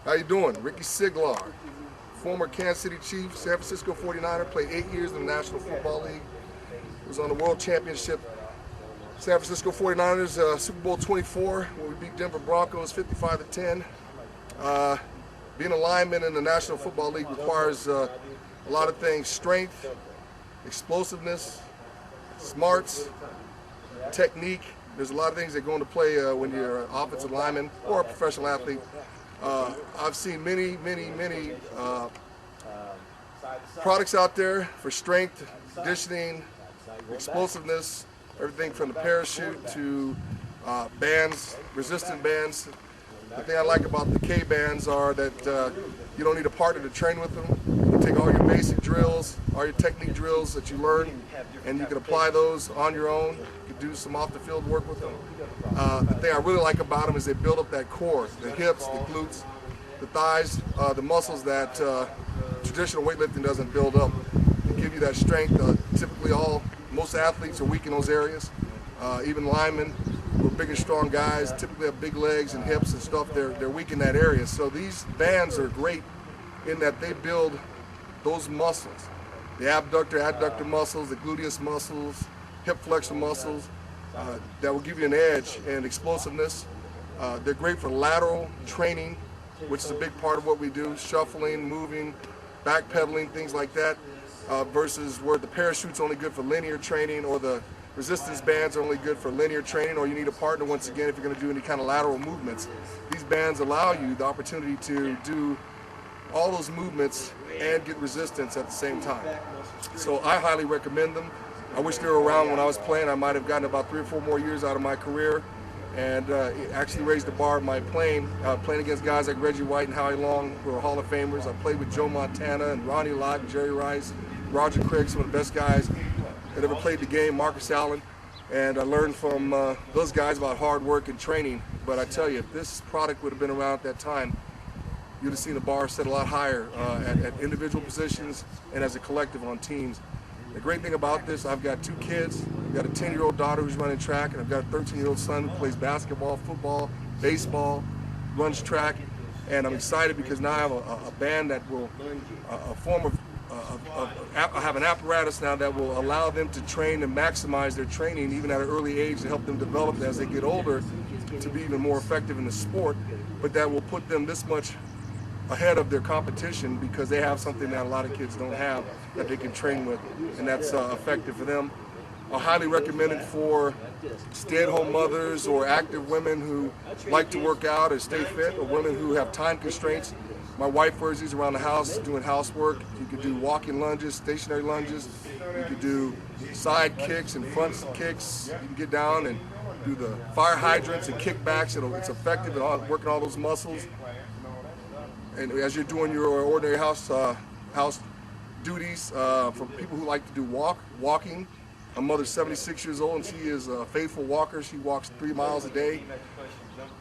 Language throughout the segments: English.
How you doing? Ricky Siglar, former Kansas City Chief, San Francisco 49er, played 8 years in the National Football League. Was on the World Championship. San Francisco 49ers, Super Bowl 24, where we beat Denver Broncos 55-10. Being a lineman in the National Football League requires a lot of things: strength, explosiveness, smarts, technique. There's a lot of things that go into play when you're an offensive lineman or a professional athlete. I've seen many products out there for strength, conditioning, explosiveness, everything from the parachute to bands, resistant bands. The thing I like about the K bands are that you don't need a partner to train with them. You can take all your basic drills, all your technique drills that you learn, and you can apply those on your own. You can do some off the field work with them. The thing I really like about them is they build up that core, the hips, the glutes, the thighs, the muscles that traditional weightlifting doesn't build up. They give you that strength. Typically most athletes are weak in those areas. Even linemen who are big and strong guys typically have big legs and hips and stuff. They're weak in that area. So these bands are great in that they build those muscles. The adductor muscles, the gluteus muscles, hip flexor muscles that will give you an edge and explosiveness. They're great for lateral training, which is a big part of what we do: shuffling, moving, backpedaling, things like that, versus where the parachute's only good for linear training, or the resistance bands are only good for linear training, or you need a partner once again if you're going to do any kind of lateral movements. These bands allow you the opportunity to do all those movements and get resistance at the same time. So I highly recommend them. I wish they were around when I was playing. I might have gotten about 3 or 4 more years out of my career, and it actually raised the bar of my playing against guys like Reggie White and Howie Long, who are Hall of Famers. I played with Joe Montana and Ronnie Lott and Jerry Rice, Roger Craig, some of the best guys that ever played the game, Marcus Allen, and I learned from those guys about hard work and training. But I tell you, if this product would have been around at that time, you'd have seen the bar set a lot higher at individual positions and as a collective on teams. The great thing about this, I've got 2 kids. I've got a 10-year-old daughter who's running track, and I've got a 13-year-old son who plays basketball, football, baseball, runs track, and I'm excited because now I have a band that will, I have an apparatus now that will allow them to train and maximize their training even at an early age, to help them develop as they get older to be even more effective in the sport, but that will put them this much ahead of their competition because they have something that a lot of kids don't have that they can train with, and that's effective for them. I highly recommend it for stay-at-home mothers or active women who like to work out or stay fit, or women who have time constraints. My wife wears these around the house doing housework. You could do walking lunges, stationary lunges. You could do side kicks and front kicks. You can get down and do the fire hydrants and kickbacks. It's effective at working all those muscles. And as you're doing your ordinary house duties, for people who like to do walking, my mother's 76 years old and she is a faithful walker. She walks 3 miles a day.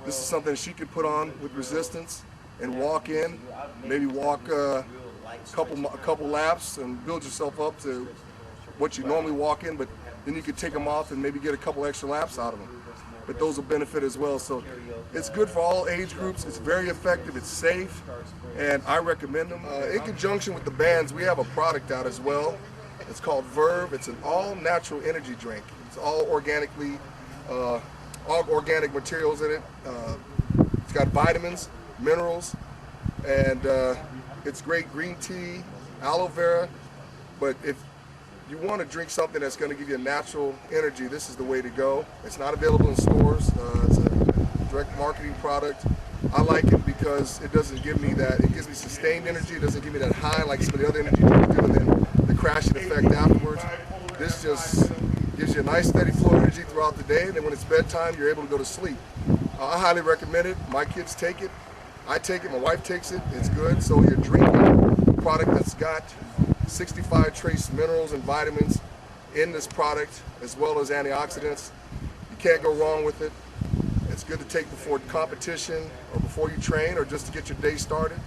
This is something she could put on with resistance and walk in, maybe walk a couple laps and build yourself up to what you normally walk in, but then you could take them off and maybe get a couple extra laps out of them. But those will benefit as well. So it's good for all age groups. It's very effective. It's safe, and I recommend them. In conjunction with the bands, we have a product out as well. It's called Verve. It's an all-natural energy drink. It's all organic materials in it. It's got vitamins, minerals, and it's great green tea, aloe vera. But if you want to drink something that's going to give you a natural energy, this is the way to go. It's not available in stores. It's a direct marketing product. I like it because it doesn't give me that, it gives me sustained energy. It doesn't give me that high like some of the other energy drinks do, and then the crashing effect afterwards. This just gives you a nice steady flow of energy throughout the day, and then when it's bedtime, you're able to go to sleep. I highly recommend it. My kids take it. I take it. My wife takes it. It's good. So you're drinking a product that's got 65 trace minerals and vitamins in this product, as well as antioxidants. You can't go wrong with it. It's good to take before competition or before you train, or just to get your day started.